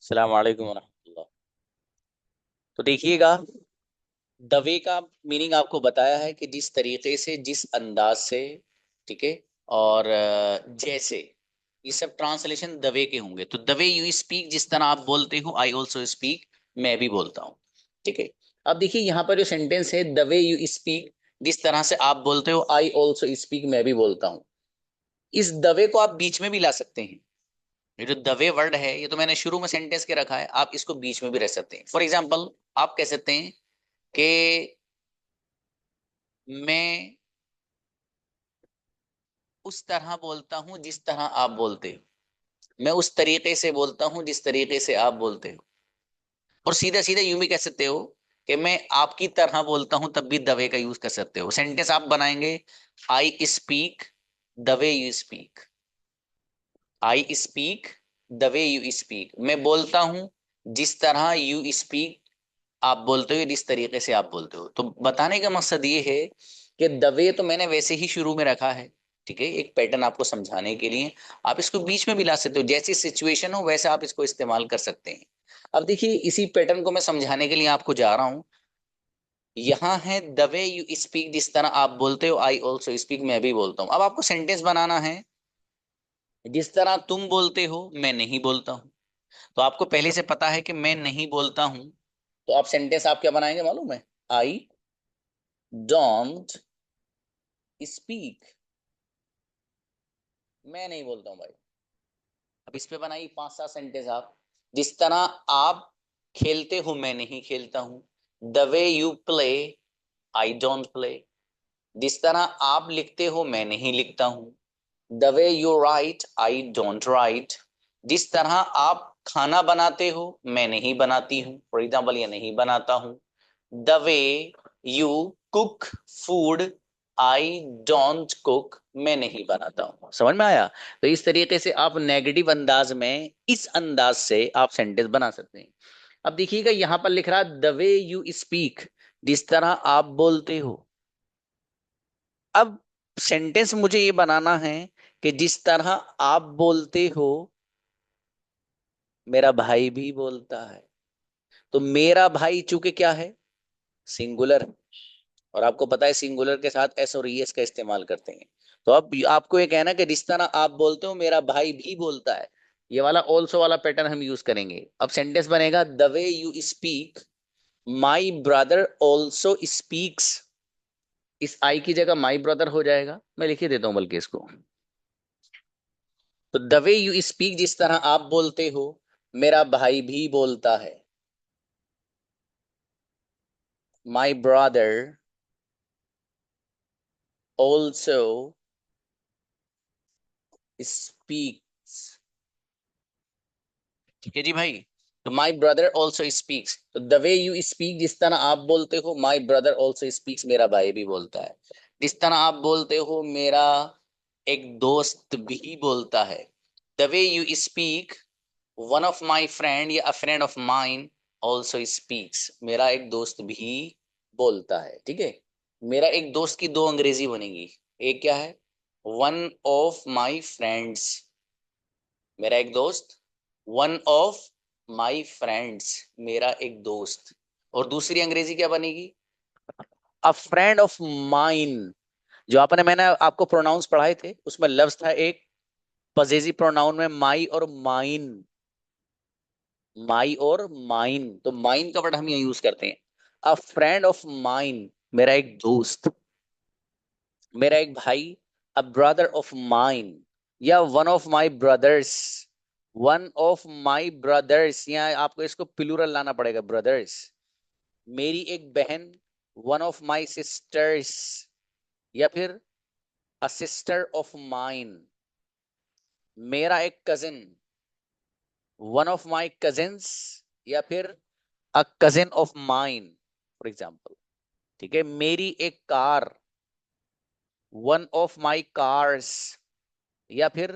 अस्सलाम वालेकुम वरहमतुल्लाह। तो देखिएगा, दवे का मीनिंग आपको बताया है कि जिस तरीके से, जिस अंदाज से, ठीक है। और जैसे, ये सब ट्रांसलेशन दवे के होंगे। तो दवे यू स्पीक, जिस तरह आप बोलते हो, आई ऑल्सो स्पीक, मैं भी बोलता हूँ, ठीक है। अब देखिए यहाँ पर जो सेंटेंस है, दवे यू स्पीक, जिस तरह से आप बोलते हो, आई ऑल्सो स्पीक, मैं भी बोलता हूँ। इस दवे को आप बीच में भी ला सकते हैं। ये जो दवे वर्ड है, ये तो मैंने शुरू में सेंटेंस के रखा है, आप इसको बीच में भी रख सकते हैं। फॉर एग्जाम्पल, आप कह सकते हैं कि मैं उस तरह बोलता हूं जिस तरह आप बोलते हो, मैं उस तरीके से बोलता हूं जिस तरीके से आप बोलते हो। और सीधा सीधा यूं भी कह सकते हो कि मैं आपकी तरह बोलता हूं, तब भी दवे का यूज कर सकते हो। सेंटेंस आप बनाएंगे, I speak the way you speak, I speak the way you speak, मैं बोलता हूं जिस तरह यू स्पीक, आप बोलते हो जिस तरीके से आप बोलते हो। तो बताने का मकसद ये है कि दवे तो मैंने वैसे ही शुरू में रखा है, ठीक है, एक पैटर्न आपको समझाने के लिए। आप इसको बीच में भी ला सकते हो, जैसी सिचुएशन हो वैसे आप इसको इस्तेमाल कर सकते हैं। अब देखिए, इसी पैटर्न को मैं समझाने के लिए आपको जा रहा हूं। यहाँ है द वे यू स्पीक, जिस तरह आप बोलते हो, आई ऑल्सो स्पीक, मैं भी बोलता हूँ। अब आपको सेंटेंस बनाना है, जिस तरह तुम बोलते हो मैं नहीं बोलता हूँ। तो आपको पहले से पता है कि मैं नहीं बोलता हूँ, तो आप सेंटेंस आप क्या बनाएंगे मालूम है? आई डोंट स्पीक, मैं नहीं बोलता हूँ भाई। अब इस पे बनाइए 5-7 सेंटेंस आप। जिस तरह आप खेलते हो मैं नहीं खेलता हूँ, the way you play I don't play. जिस तरह आप लिखते हो मैं नहीं लिखता हूँ, the way you right I don't write. जिस तरह आप खाना बनाते हो मैं नहीं बनाती हूँ, फॉर एग्जाम्पल ये नहीं बनाता हूँ। The way you cook food I don't cook, मैं नहीं बनाता हूं। समझ में आया? तो इस तरीके से आप नेगेटिव अंदाज में, इस अंदाज से आप सेंटेंस बना सकते हैं। अब देखिएगा, यहां पर लिख रहा है द वे यू स्पीक, जिस तरह आप बोलते हो। अब सेंटेंस मुझे ये बनाना है कि जिस तरह आप बोलते हो मेरा भाई भी बोलता है। तो मेरा भाई चूंकि क्या है, सिंगुलर, और आपको पता है सिंगुलर के साथ एस और ईएस का इस्तेमाल करते हैं। तो अब आपको ये कहना कि जिस तरह आप बोलते हो मेरा भाई भी बोलता है, ये वाला ऑल्सो वाला पैटर्न हम यूज करेंगे। अब सेंटेंस बनेगा the way you speak my brother also speaks. इस आई की जगह माई ब्रदर हो जाएगा, मैं लिख ही देता हूं बल्कि इसको। तो द वे यू स्पीक, जिस तरह आप बोलते हो मेरा भाई भी बोलता है। My brother also speaks. ठीक है जी भाई। तो माई ब्रदर ऑल्सो स्पीक्स, तो द वे यू स्पीक, जिस तरह आप बोलते हो, माई ब्रदर ऑल्सो स्पीक्स, मेरा भाई भी बोलता है। जिस तरह आप बोलते हो मेरा एक दोस्त भी बोलता है। The way you speak one of my friend या a friend of mine also speaks, मेरा एक दोस्त भी बोलता है। ठीक है, मेरा एक दोस्त की दो अंग्रेजी बनेगी। एक क्या है? वन ऑफ माई फ्रेंड्स, मेरा एक दोस्त। वन ऑफ माई फ्रेंड्स, मेरा एक दोस्त। और दूसरी अंग्रेजी क्या बनेगी? अ फ्रेंड ऑफ माइन। जो आपने, मैंने आपको प्रोनाउंस पढ़ाए थे, उसमें लफ्ज था एक पजेसिव प्रोनाउन में, माई और माइन। माई और माइन, तो माइन का वर्ड हम यहाँ यूज करते हैं। अ फ्रेंड ऑफ माइन, मेरा एक दोस्त, मेरा एक भाई। अ ब्रदर ऑफ माइन, या one of my brothers. One of my brothers, यहाँ आपको इसको प्लूरल लाना पड़ेगा, ब्रदर्स। मेरी एक बहन, वन ऑफ माई सिस्टर्स। या फिर अ सिस्टर ऑफ माइन, मेरा एक cousin, one of my cousins. या फिर a cousin of mine, for example. ठीक है, मेरी एक car, one of my cars. या फिर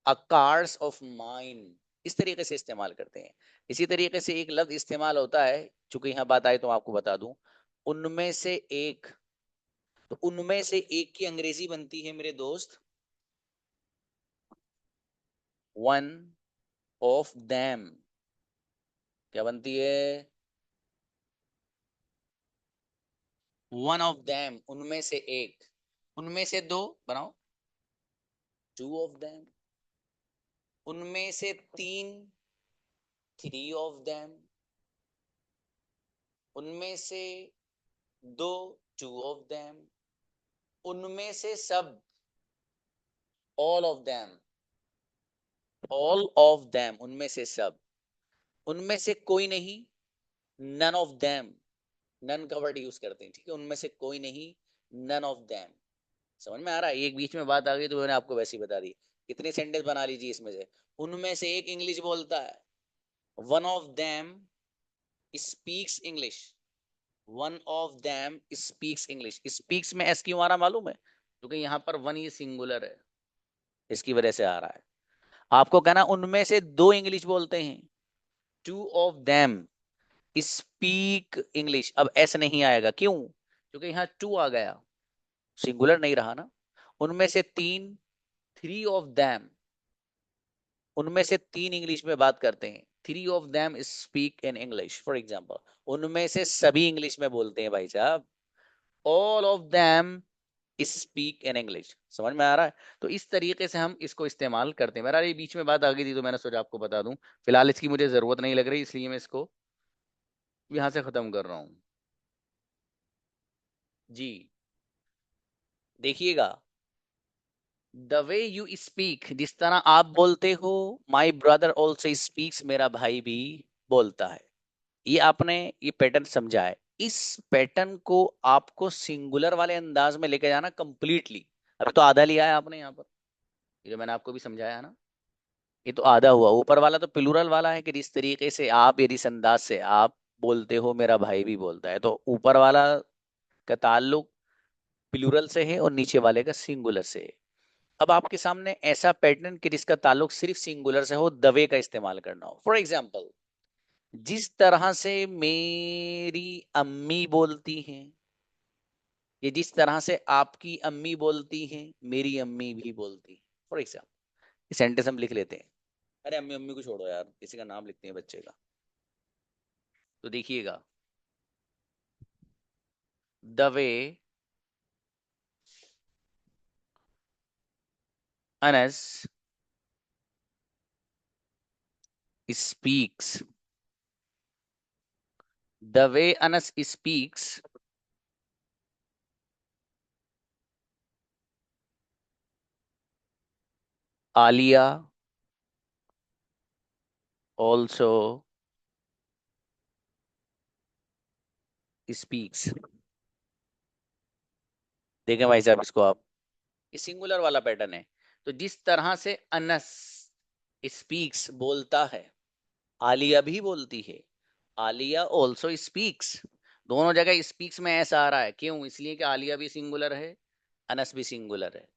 अ कार्स ऑफ माइन। इस तरीके से इस्तेमाल करते हैं। इसी तरीके से एक लफ्ज इस्तेमाल होता है, चूंकि यहाँ बात आई तो आपको बता दूं, उनमें से एक। तो उनमें से एक की अंग्रेजी बनती है मेरे दोस्त, वन ऑफ देम। क्या बनती है? वन ऑफ देम, उनमें से एक, उनमें से दो बनाओ, टू ऑफ देम, उनमें से तीन, थ्री ऑफ देम, उनमें से दो, टू ऑफ देम, उनमें से सब, all of them, all of them, उनमें से सब, उनमें से कोई नहीं, नन ऑफ देम, नन का वर्ड यूज करते हैं, ठीक है, उनमें से कोई नहीं, नन ऑफ देम। समझ में आ रहा है? एक बीच में बात आ गई तो मैंने आपको वैसे ही बता दी। कितने सेंटेंस बना लीजिए इसमें से। उनमें से एक इंग्लिश बोलता है, one of them speaks English, one of them speaks English. Speaks में एस क्यों आ रहा मालूम है? क्योंकि यहाँ पर वन ये सिंगुलर है, इसकी वजह से आ रहा है। आपको कहना उनमें से दो इंग्लिश बोलते हैं, two of them speak English. अब एस नहीं आएगा, क्यों? क्योंकि यहाँ टू आ गया, सिंगुलर नहीं रहा ना। उनमें से तीन, थ्री ऑफ देम, उनमें से तीन इंग्लिश में बात करते हैं, three of them speak in English for example. उनमें से सभी इंग्लिश में बोलते हैं भाई साहब, all of them speak in English. समझ में आ रहा है? तो इस तरीके से हम इसको इस्तेमाल करते हैं। मेरा ये बीच में बात आ गई थी तो मैंने सोचा आपको बता दूं। फिलहाल इसकी मुझे जरूरत नहीं लग रही, इसलिए मैं इसको यहाँ से खत्म कर रहा हूँ। जी देखिएगा, द वे यू स्पीक, जिस तरह आप बोलते हो, माई ब्रदर ऑल्सो स्पीक्स, मेरा भाई भी बोलता है। ये आपने ये पैटर्न समझा है। इस पैटर्न को आपको सिंगुलर वाले अंदाज में लेके जाना कंप्लीटली। अभी तो आधा लिया है आपने यहाँ पर, ये जो मैंने आपको भी समझाया है ना, ये तो आधा हुआ। ऊपर वाला तो प्लूरल वाला है कि जिस तरीके से आप, यदि इस अंदाज से आप बोलते हो, मेरा भाई भी बोलता है, तो ऊपर वाला का ताल्लुक प्लूरल से है और नीचे वाले का सिंगुलर से है। अब आपके सामने ऐसा पैटर्न कि जिसका ताल्लुक सिर्फ सिंगुलर से हो, दवे का इस्तेमाल करना हो। फॉर एग्जाम्पल, जिस तरह से मेरी अम्मी बोलती हैं, ये जिस तरह से आपकी अम्मी बोलती हैं, मेरी अम्मी भी बोलती है। फॉर एग्जाम्पल सेंटेंस हम लिख लेते हैं। अरे अम्मी अम्मी को छोड़ो यार, किसी का नाम लिखते हैं बच्चे का। तो देखिएगा, the way Anas speaks, the way Anas speaks, Alia also speaks. देखें भाई साहब इसको आप, ये सिंगुलर वाला पैटर्न है। तो जिस तरह से अनस स्पीक्स बोलता है, आलिया भी बोलती है, आलिया ऑल्सो स्पीक्स। दोनों जगह स्पीक्स में ऐसा आ रहा है, क्यों? इसलिए कि आलिया भी सिंगुलर है, अनस भी सिंगुलर है।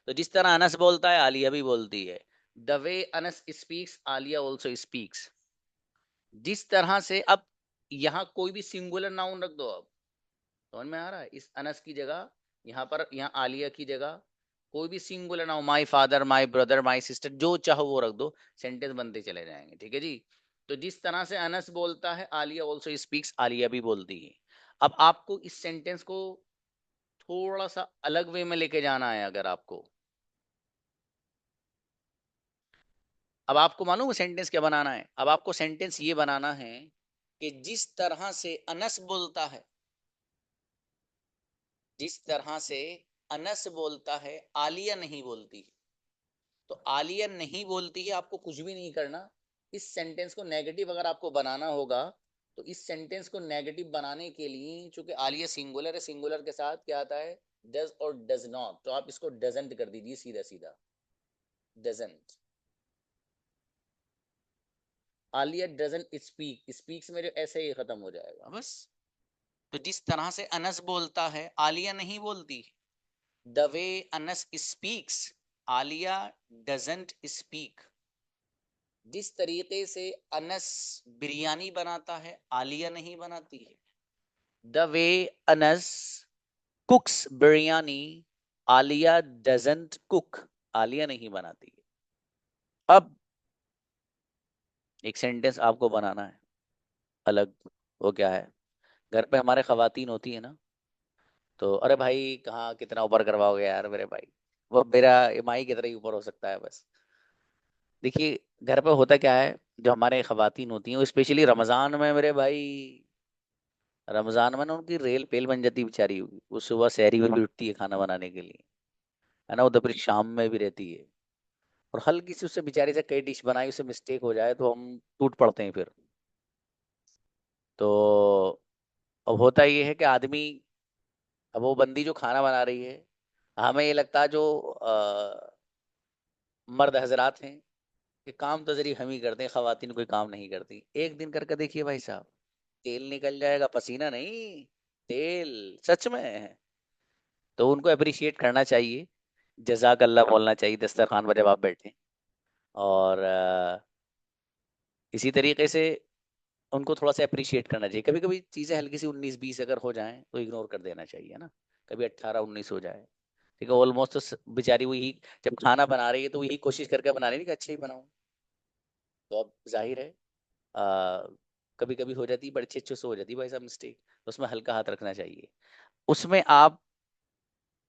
तो जिस तरह अनस बोलता है, आलिया भी बोलती है। The way Anas speaks, Alia also speaks. जिस तरह से, अब यहाँ कोई भी सिंगुलर नाउन रख दो। अब समझ में आ रहा है? इस अनस की जगह, यहाँ पर, यहाँ आलिया की जगह कोई भी singular noun, my father, my brother, my sister, जो चाहो वो रख दो, सेंटेंस बनते चले जाएंगे। ठीक है जी। तो जिस तरह से अनस बोलता है, आलिया ऑल्सो स्पीक्स, आलिया भी बोलती है। अब आपको इस सेंटेंस को थोड़ा सा अलग वे में लेके जाना है। अगर आपको, अब आपको मालूम है सेंटेंस क्या बनाना है? अब आपको सेंटेंस ये बनाना है कि जिस तरह से अनस बोलता है, जिस तरह से अनस बोलता है, आलिया नहीं बोलती। तो आलिया नहीं बोलती है, आपको कुछ भी नहीं करना। इस सेंटेंस को नेगेटिव अगर आपको बनाना होगा, तो इस सेंटेंस को नेगेटिव बनाने के लिए, चूंकि आलिया सिंगुलर है, सिंगुलर के साथ क्या आता है? डज और डज नॉट। तो आप इसको डजंट कर दीजिए, सीधा सीधा doesn't. Alia doesn't speak, speaks में जो ऐसे ही खत्म हो जाएगा बस। तो जिस तरह से अनस बोलता है, आलिया नहीं बोलती। The way Anas speaks, Alia doesn't speak. जिस तरीके से अनस बिरयानी बनाता है, आलिया नहीं बनाती है। The way Anas कुक्स biryani, Alia doesn't cook, Alia नहीं बनाती है। अब एक सेंटेंस आपको बनाना है, अलग। वो क्या है, घर पे हमारे खवातीन होती है ना, तो अरे भाई कहाँ कितना ऊपर करवाओगे यार मेरे भाई, वो मेरा ईएमआई की तरह ही ऊपर हो सकता है बस। देखिए घर पे होता क्या है, जो हमारे खवातीन होती हैं वो स्पेशली रमजान में मेरे भाई, रमजान में ना उनकी रेल पेल बन जाती है बेचारी, वो सुबह सहरी में भी उठती है खाना बनाने के लिए, है ना, वो दोपहर शाम में भी रहती है, और हल्की सी उससे बेचारी से कई डिश बनाई उससे मिस्टेक हो जाए तो हम टूट पड़ते हैं फिर। तो अब होता ये है कि आदमी, अब वो बंदी जो खाना बना रही है, हमें ये लगता है जो मर्द हजरात हैं कि काम तो जरिए हम ही करते हैं, खवातीन कोई काम नहीं करती। एक दिन करके देखिए भाई साहब, तेल निकल जाएगा, पसीना नहीं, तेल, सच में। तो उनको अप्रिशिएट करना चाहिए, जजाक अल्लाह बोलना चाहिए दस्तरखान पर जब आप बैठे। और इसी तरीके से उनको थोड़ा सा अप्रिशिएट करना चाहिए। कभी कभी चीजें हल्की सी 19-20 अगर हो जाएं तो इग्नोर कर देना चाहिए ना, कभी 18-19 हो जाए, ठीक है, ऑलमोस्ट तो बेचारी वही जब खाना बना रही है तो वही कोशिश करके बना रही है कि अच्छा ही बनाऊं। तो अब जाहिर है कभी कभी हो जाती है, बड़े अच्छे अच्छे से हो जाती है भाई साहब मिस्टेक, तो उसमें हल्का हाथ रखना चाहिए। उसमें आप,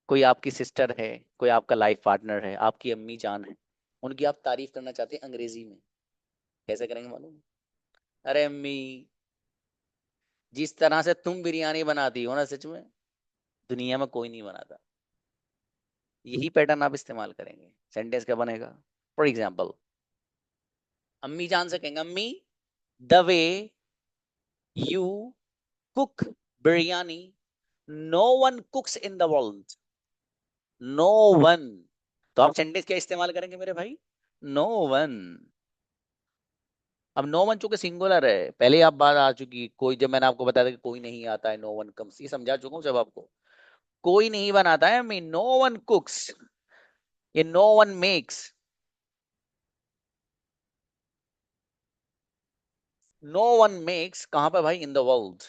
कोई आपकी सिस्टर है, कोई आपका लाइफ पार्टनर है, आपकी अम्मी जान है, उनकी आप तारीफ करना चाहते हैं अंग्रेजी में, कैसे करेंगे मालूम? अरे अम्मी, जिस तरह से तुम बिरयानी बनाती हो ना, सच में दुनिया में कोई नहीं बनाता। यही पैटर्न आप इस्तेमाल करेंगे, सेंटेंस क्या बनेगा? फॉर एग्जाम्पल, अम्मी जान से कहेंगे, अम्मी the way you cook biryani, no one cooks in the world, no one. तो आप सेंटेंस क्या इस्तेमाल करेंगे मेरे भाई? No one. अब नो वन चूंकि सिंगुलर है, पहले आप बात आ चुकी, कोई, जब मैंने आपको बताया था कि कोई नहीं आता है, नो वन कम्स, ये समझा चुका हूँ जब आपको, कोई नहीं बनाता है, मीन नो वन कुक्स, ये no one makes, no one makes कहां पे भाई? In the world.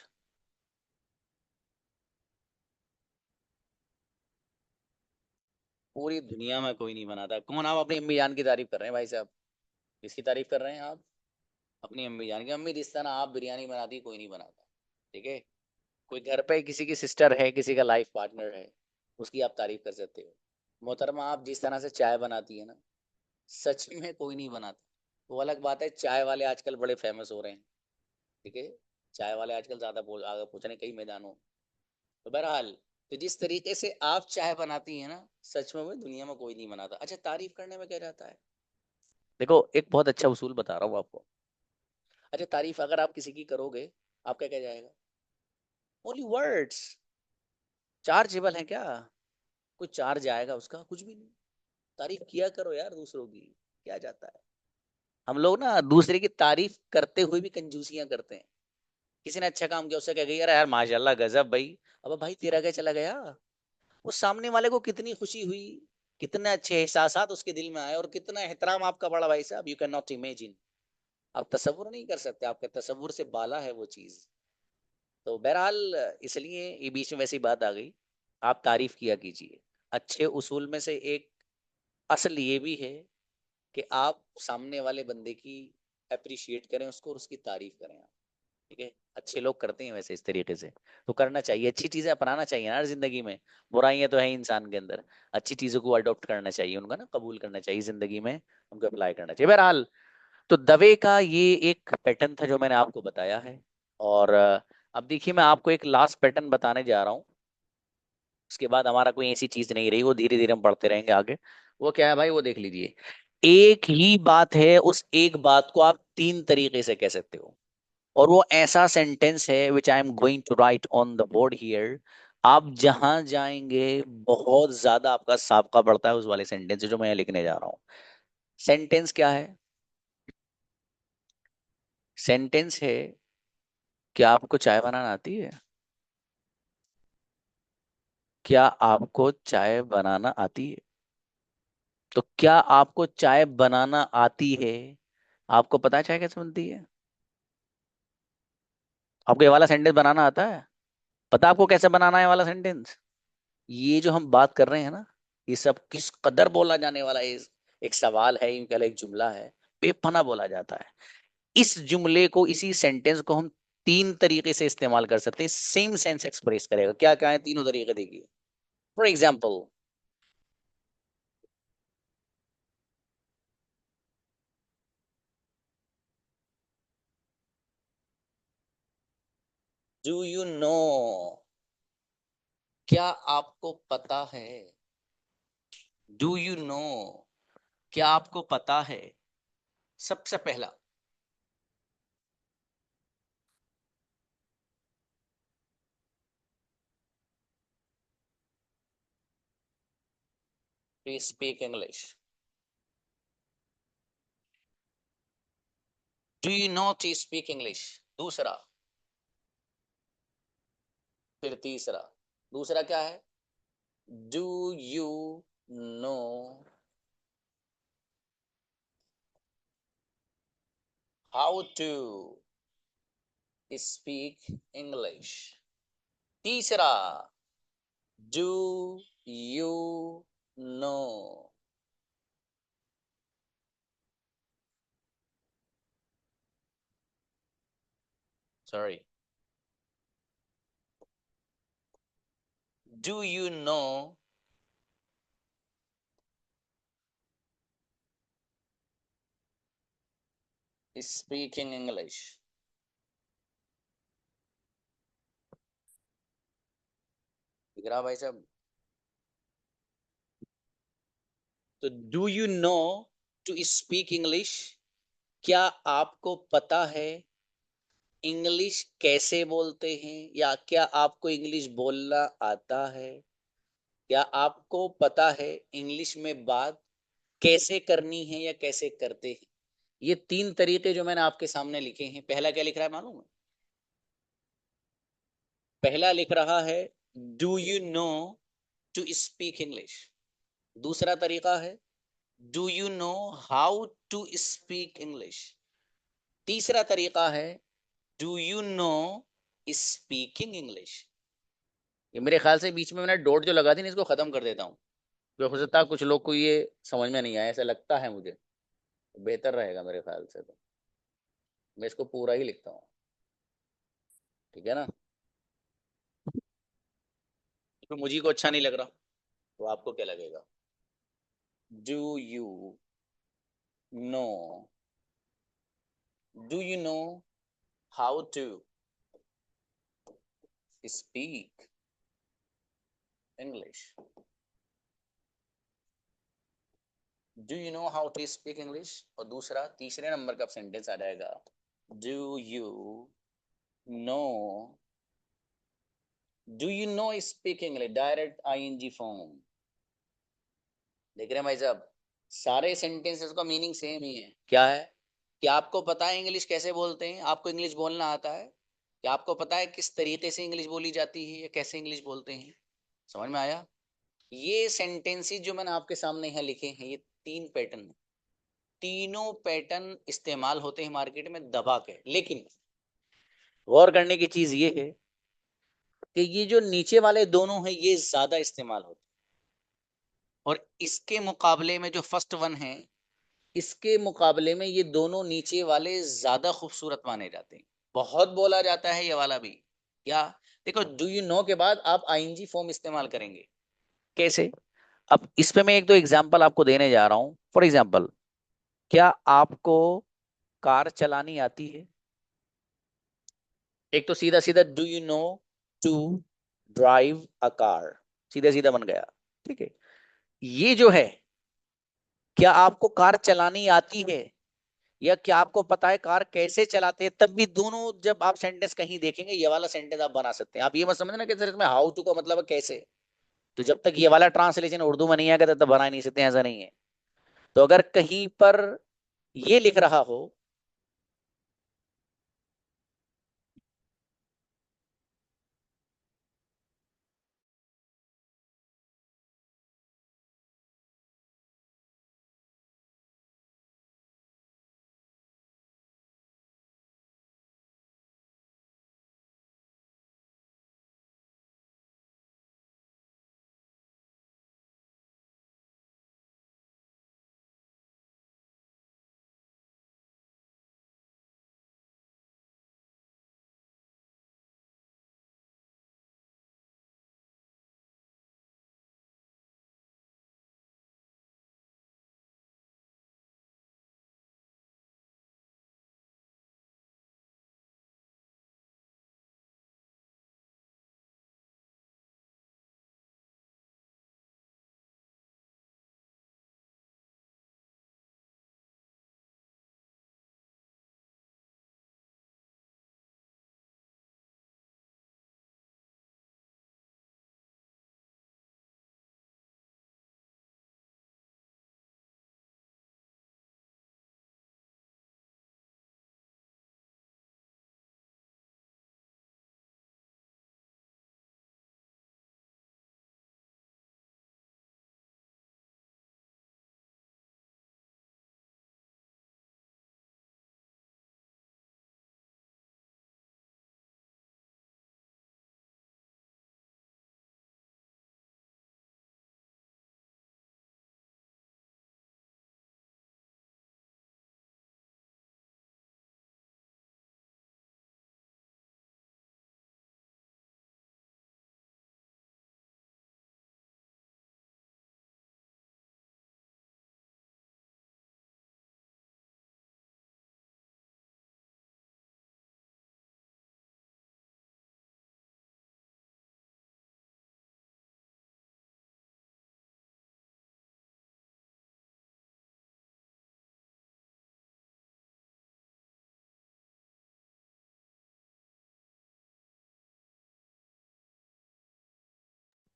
पूरी दुनिया में कोई नहीं बनाता। कौन? आप अपनी अम्मी जान की तारीफ कर रहे हैं भाई साहब? किसकी तारीफ कर रहे हैं आप? अपनी अम्मी जान की। अम्मी जिस तरह आप बिरयानी बनाती कोई नहीं बनाता, ठीक है। कोई घर पे किसी की सिस्टर है, किसी का लाइफ पार्टनर है, उसकी आप तारीफ कर सकते हो। मोहतरमा आप जिस तरह से चाय बनाती है ना, सच में कोई नहीं बनाता। वो अलग बात है, चाय वाले आजकल बड़े फेमस हो रहे हैं, ठीक है, चाय वाले आजकल ज्यादा आगे पहुंच रहे हैं कई मैदानों। तो बहरहाल, तो जिस तरीके से आप चाय बनाती है ना, सच में वो दुनिया में कोई नहीं बनाता। अच्छा, तारीफ करने में क्या जाता है? देखो एक बहुत अच्छा उसूल बता रहा हूँ आपको। अच्छा, तारीफ अगर आप किसी की करोगे, आपका क्या जाएगा? Only words. चार्जेबल है क्या? कुछ चार्ज आएगा उसका? कुछ भी नहीं। तारीफ किया करो यार दूसरों की, क्या जाता है? हम लोग ना दूसरे की तारीफ करते हुए भी कंजूसियां करते हैं। किसी ने अच्छा काम किया, उससे कह गई यार यार माशाल्लाह गजब भाई, अब भाई तेरा क्या चला गया? उस सामने वाले को कितनी खुशी हुई, कितने अच्छे एहसासात उसके दिल में आए, और कितना एहतराम आपका बड़ा भाई साहब, यू कैन नॉट इमेजिन। आप तसव्वुर नहीं कर सकते, आपके तसव्वुर से बाला है वो चीज। तो बहरहाल, इसलिए ये बीच में वैसी बात आ गई, आप तारीफ किया कीजिए। अच्छे उसूल में से एक असल ये भी है कि आप सामने वाले बंदे की अप्रिशिएट करें उसको, और उसकी तारीफ करें आप, ठीक है। अच्छे लोग करते हैं वैसे इस तरीके से, तो करना चाहिए, अच्छी चीजें अपनाना चाहिए ना जिंदगी में। बुराइयां तो है इंसान के अंदर, अच्छी चीजों को अडॉप्ट करना चाहिए, उनका ना कबूल करना चाहिए जिंदगी में, उनको अप्लाई करना चाहिए। बहरहाल, तो दवे का ये एक पैटर्न था जो मैंने आपको बताया है। और अब देखिए मैं आपको एक लास्ट पैटर्न बताने जा रहा हूँ, उसके बाद हमारा कोई ऐसी चीज नहीं रही, वो धीरे धीरे हम बढ़ते रहेंगे आगे। वो क्या है भाई, वो देख लीजिए। एक ही बात है, उस एक बात को आप तीन तरीके से कह सकते हो, और वो ऐसा सेंटेंस है which I am going to write on the board here. आप जहां जाएंगे बहुत ज्यादा आपका साबका बढ़ता है उस वाले सेंटेंस से जो मैं लिखने जा रहा हूँ। सेंटेंस क्या है? सेंटेंस है, क्या आपको चाय बनाना आती है? क्या आपको चाय बनाना आती है? तो क्या आपको चाय बनाना आती है? आपको पता है चाय कैसे बनती है? आपको ये वाला सेंटेंस बनाना आता है? पता आपको कैसे बनाना है ये वाला सेंटेंस? ये जो हम बात कर रहे हैं ना, ये सब किस कदर बोला जाने वाला है, एक सवाल है, यूं कह लो एक जुमला है, बेपना बोला जाता है। इस जुमले को, इसी सेंटेंस को हम तीन तरीके से इस्तेमाल कर सकते हैं, सेम सेंस एक्सप्रेस करेगा। क्या क्या है तीनों तरीके, देखिए। For example, do you no, क्या आपको पता है। डू यू नो, क्या आपको पता है। सबसे पहला, to speak English. Do you know to speak English. दूसरा, फिर तीसरा। दूसरा क्या है, do you know how to speak English. तीसरा, do you know, sorry, do you know speaking English. दिख रहा भाई साहब। तो do you know to speak English, क्या आपको पता है इंग्लिश कैसे बोलते हैं, या क्या आपको इंग्लिश बोलना आता है, या आपको पता है इंग्लिश में बात कैसे करनी है या कैसे करते हैं। ये तीन तरीके जो मैंने आपके सामने लिखे हैं, पहला क्या लिख रहा है मालूम है। पहला लिख रहा है, do you know to speak English. दूसरा तरीका है, do you know how to speak English. तीसरा तरीका है, do you know speaking English. ये मेरे ख्याल से बीच में मैंने डॉट जो लगा दी ना, इसको खत्म कर देता हूँ, क्योंकि हो सकता है कुछ लोग को ये समझ में नहीं आया, ऐसा लगता है मुझे। बेहतर रहेगा मेरे ख्याल से, तो मैं इसको पूरा ही लिखता हूँ। ठीक है ना। तो मुझे को अच्छा नहीं लग रहा, तो आपको क्या लगेगा। Do you know, do you know how to speak English. Do you know how to speak English. और दूसरा, तीसरे नंबर का सेंटेंस आ जाएगा, do you know, do you know speak English, direct ING form. देख रहे हैं भाई साहब, सारे सेंटेंसेस का मीनिंग सेम ही है। क्या है, कि आपको पता है इंग्लिश कैसे बोलते हैं, आपको इंग्लिश बोलना आता है, क्या आपको पता है किस तरीके से इंग्लिश बोली जाती है या कैसे इंग्लिश बोलते हैं। समझ में आया। ये सेंटेंसेस जो मैंने आपके सामने यहाँ लिखे हैं, ये तीन पैटर्न, तीनों पैटर्न इस्तेमाल होते हैं मार्केट में दबा के। लेकिन गौर करने की चीज ये है कि ये जो नीचे वाले दोनों हैं, ये ज्यादा इस्तेमाल होते हैं, और इसके मुकाबले में जो फर्स्ट वन है, इसके मुकाबले में ये दोनों नीचे वाले ज्यादा खूबसूरत माने जाते हैं। बहुत बोला जाता है ये वाला भी। क्या, देखो, डू यू नो के बाद आप आईएनजी फॉर्म इस्तेमाल करेंगे। कैसे, अब इस पे मैं एक दो एग्जांपल आपको देने जा रहा हूं। फॉर एग्जांपल, क्या आपको कार चलानी आती है। एक तो सीधा सीधा, do you know to drive a car, सीधा सीधा बन गया। ठीक है। ये जो है, क्या आपको कार चलानी आती है, या क्या आपको पता है कार कैसे चलाते हैं, तब भी दोनों जब आप सेंटेंस कहीं देखेंगे, ये वाला सेंटेंस आप बना सकते हैं। आप ये मत समझना कि सर इसमें हाउ टू का मतलब है कैसे, तो जब तक ये वाला ट्रांसलेशन उर्दू में नहीं आएगा तब तक बना ही नहीं सकते, ऐसा नहीं है। तो अगर कहीं पर ये लिख रहा हो,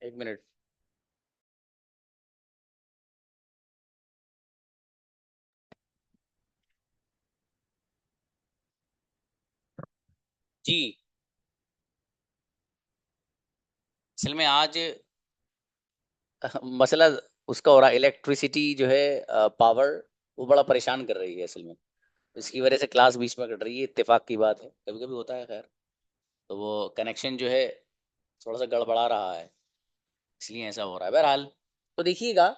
एक मिनट। जी, असल में आज मसला उसका हो रहा, इलेक्ट्रिसिटी जो है, पावर, वो बड़ा परेशान कर रही है असल में। इसकी वजह से क्लास बीच में कट रही है, इत्तेफाक की बात है, कभी कभी होता है, खैर। तो वो कनेक्शन जो है थोड़ा सा गड़बड़ा रहा है, इसलिए ऐसा हो रहा है। बहरहाल, तो देखिएगा,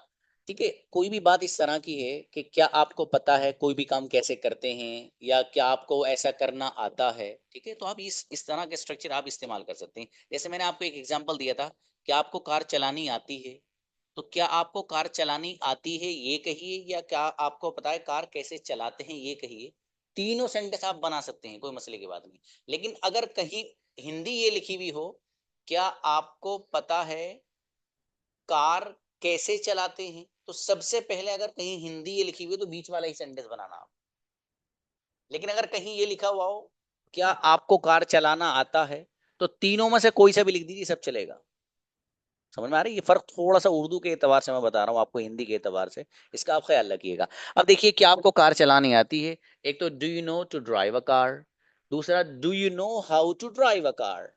ठीक है, कोई भी बात इस तरह की है कि क्या आपको पता है कोई भी काम कैसे करते हैं, या क्या आपको ऐसा करना आता है, ठीक है, तो आप इस तरह के स्ट्रक्चर आप इस्तेमाल कर सकते हैं। जैसे मैंने आपको एक एग्जांपल दिया था कि आपको कार चलानी आती है, तो क्या आपको कार चलानी आती है ये कहिए, या क्या आपको पता है कार कैसे चलाते हैं ये कहिए। तीनों सेंटेंस आप बना सकते हैं, कोई मसले की बात नहीं। लेकिन अगर कहीं हिंदी ये लिखी हुई हो, क्या आपको पता है कार कैसे चलाते हैं, तो सबसे पहले अगर कहीं हिंदी ये लिखी हुई है तो बीच वाला ही सेंटेंस बनाना आप। लेकिन अगर कहीं ये लिखा हुआ हो क्या आपको कार चलाना आता है, तो तीनों में से कोई सा भी लिख दीजिए, सब चलेगा। समझ में आ रही है? ये फर्क थोड़ा सा उर्दू के एतबार से मैं बता रहा हूँ आपको, हिंदी के एतबार से, इसका आप ख्याल रखिएगा। अब देखिए, क्या आपको कार चलानी आती है? एक तो do you know to drive a car, दूसरा do you know how to drive a car,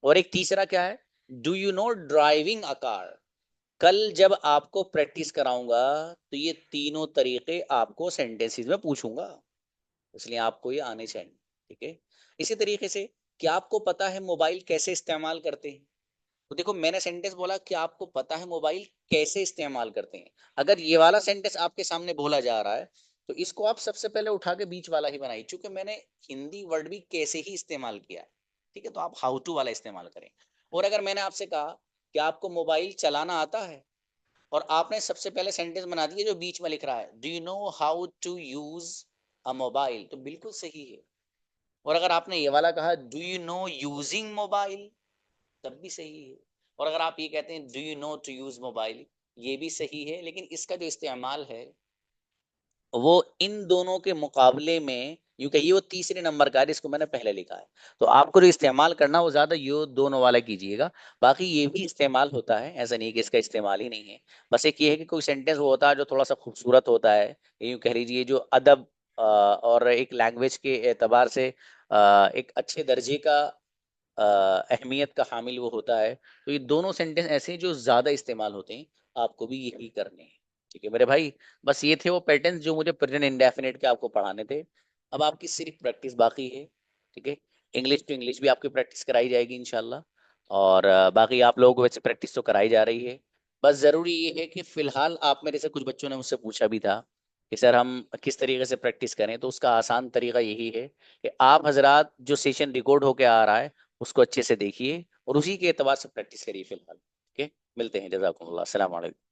और एक तीसरा क्या है, do you know driving a car. कल जब आपको प्रैक्टिस कराऊंगा तो ये तीनों तरीके आपको सेंटेंसेस में पूछूंगा, इसलिए आपको ये आने चाहिए, ठीक है। इसी तरीके से, क्या आपको पता है मोबाइल कैसे इस्तेमाल करते हैं? तो देखो, मैंने सेंटेंस बोला कि आपको पता है मोबाइल कैसे इस्तेमाल करते हैं। अगर ये वाला सेंटेंस आपके सामने बोला जा रहा है, तो इसको आप सबसे पहले उठा के बीच वाला ही बनाइए, क्योंकि मैंने हिंदी वर्ड भी कैसे ही इस्तेमाल किया है, ठीक है, तो आप हाउ टू वाला इस्तेमाल करें। और अगर मैंने आपसे कहा कि आपको मोबाइल चलाना आता है, और आपने सबसे पहले सेंटेंस बना दिया जो बीच में लिख रहा है, do you know how to use a mobile, तो बिल्कुल सही है। और अगर आपने ये वाला कहा, do you know using mobile, तब भी सही है। और अगर आप ये कहते हैं do you know to use mobile, ये भी सही है। लेकिन इसका जो इस्तेमाल है वो इन दोनों के मुकाबले में, यूं कहिए, वो तीसरे नंबर का है जिसको मैंने पहले लिखा है। तो आपको जो इस्तेमाल करना वो ज्यादा ये दोनों वाला कीजिएगा। बाकी ये भी इस्तेमाल होता है, ऐसा नहीं कि इसका इस्तेमाल ही नहीं है। बस एक ये है कि कोई सेंटेंस वो होता है जो थोड़ा सा खूबसूरत होता है, यूं कह लीजिए, जो अदब और एक लैंग्वेज के एतबार से एक अच्छे दर्जे का अहमियत का हामिल वो होता है। तो ये दोनों सेंटेंस ऐसे हैं जो ज्यादा इस्तेमाल होते हैं, आपको भी यही करने हैं, ठीक है मेरे भाई। बस ये थे वो पैटर्न्स जो मुझे प्रेजेंट इंडेफिनिट के आपको पढ़ाने थे। अब आपकी सिर्फ प्रैक्टिस बाकी है, ठीक है। इंग्लिश टू इंग्लिश भी आपकी प्रैक्टिस कराई जाएगी इंशाल्लाह। और बाकी आप लोगों को वैसे प्रैक्टिस तो कराई जा रही है। बस ज़रूरी ये है कि फ़िलहाल आप मेरे से, कुछ बच्चों ने मुझसे पूछा भी था कि सर हम किस तरीके से प्रैक्टिस करें, तो उसका आसान तरीका यही है कि आप हजरात जो सेशन रिकॉर्ड होके आ रहा है उसको अच्छे से देखिए और उसी के एतबार से प्रैक्टिस करिए फ़िलहाल, ठीक है। मिलते हैं, जज़ाकुमुल्लाह, अस्सलाम वालेकुम।